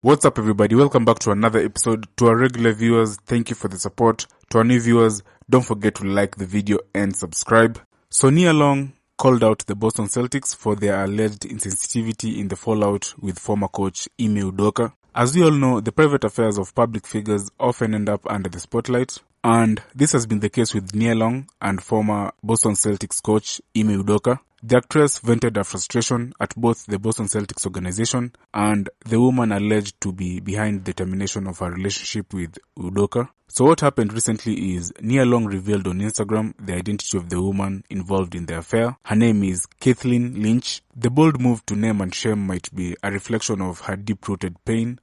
What's up, everybody? Welcome back to another episode. To our regular viewers, thank you for the support. To our new viewers, don't forget to like the video and subscribe. So Nia Long called out the Boston Celtics for their alleged insensitivity in the fallout with former coach Ime Udoka. As we all know, the private affairs of public figures often end up under the spotlight, and this has been the case with Nia Long and former Boston Celtics coach Ime Udoka. The actress vented her frustration at both the Boston Celtics organization and the woman alleged to be behind the termination of her relationship with Udoka. So what happened recently is Nia Long revealed on Instagram the identity of the woman involved in the affair. Her name is Kathleen Lynch. The bold move to name and shame might be a reflection of her deep-rooted pain,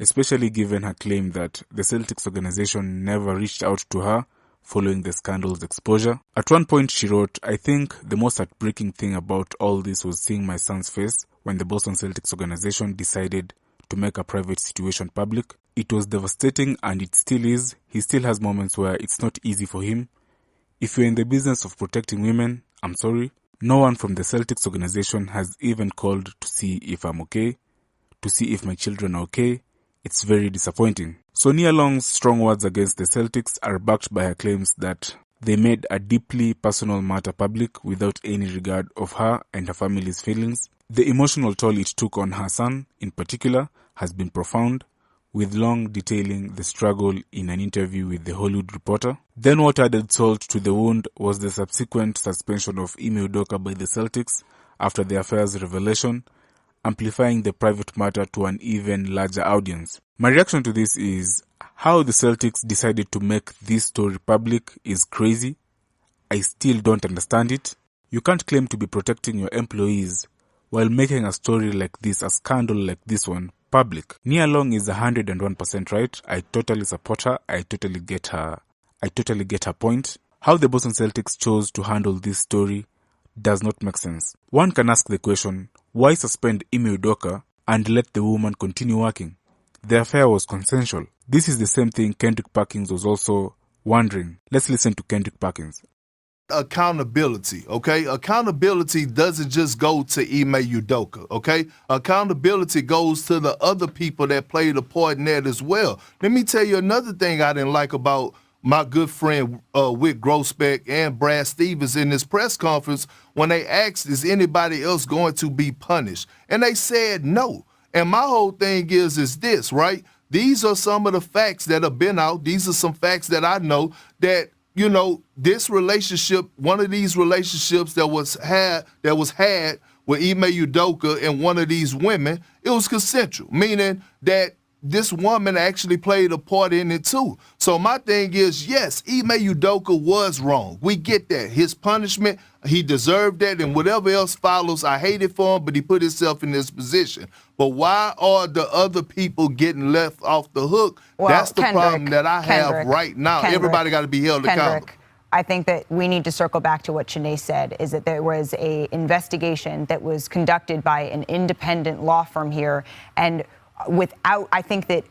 especially given her claim that the Celtics organization never reached out to her following the scandal's exposure. At one point she wrote, "I think the most heartbreaking thing about all this was seeing my son's face when the Boston Celtics organization decided to make a private situation public. It was devastating and it still is. He still has moments where it's not easy for him. If you're in the business of protecting women, I'm sorry. No one from the Celtics organization has even called to see if I'm okay, to see if my children are okay. It's very disappointing." So Nia Long's strong words against the Celtics are backed by her claims that they made a deeply personal matter public without any regard of her and her family's feelings. The emotional toll it took on her son, in particular, has been profound, with Long detailing the struggle in an interview with The Hollywood Reporter. Then what added salt to the wound was the subsequent suspension of Ime Udoka by the Celtics after the affair's revelation, amplifying the private matter to an even larger audience. My reaction to this is how the Celtics decided to make this story public is crazy. I still don't understand it. You can't claim to be protecting your employees while making a story like this, a scandal like this one, public. Nia Long is 101% right. I totally support her. I totally get her point. How the Boston Celtics chose to handle this story does not make sense. One can ask the question, why suspend Ime Udoka and let the woman continue working? The affair was consensual. This is the same thing Kendrick Perkins was also wondering. Let's listen to Kendrick Perkins. Accountability, okay? Accountability doesn't just go to Ime Udoka, okay? Accountability goes to the other people that played a part in that as well. Let me tell you another thing I didn't like about my good friend Wick Grossbeck and Brad Stevens in this press conference when they asked, is anybody else going to be punished? And they said no. And my whole thing is this, right? These are some of the facts that have been out. These are some facts that I know that, you know, this relationship, one of these relationships that was had with Ime Udoka and one of these women, it was consensual, meaning that this woman actually played a part in it too. So my thing is, yes, Ime Udoka was wrong. We get that. His punishment, he deserved that, and whatever else follows, I hate it for him, but he put himself in this position. But why are the other people getting left off the hook? Well, that's the problem that I have right now. Everybody got to be held accountable. I think that we need to circle back to what Shanae said, is that there was an investigation that was conducted by an independent law firm here, and I think that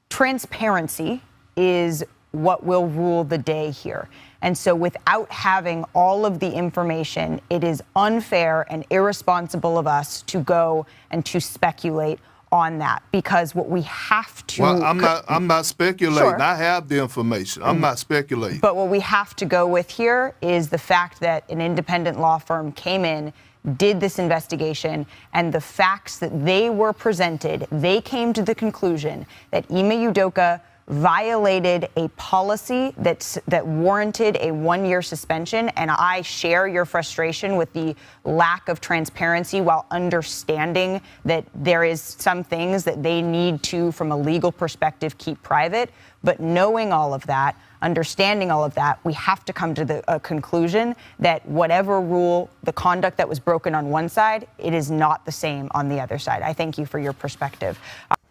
transparency is what will rule the day here. And so without having all of the information, it is unfair and irresponsible of us to go and to speculate on that, because what we have to... Well, I'm not speculating. Sure. I have the information. I'm not speculating. But what we have to go with here is the fact that an independent law firm came in, did this investigation, and the facts that they were presented, they came to the conclusion that Ime Udoka violated a policy that warranted a 1-year suspension. And I share your frustration with the lack of transparency, while understanding that there is some things that they need to, from a legal perspective, keep private. But knowing all of that, understanding all of that, we have to come to the conclusion that whatever rule, the conduct that was broken on one side, it is not the same on the other side. I thank you for your perspective.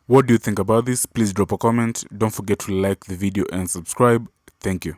What do you think about this? Please drop a comment. Don't forget to like the video and subscribe. Thank you.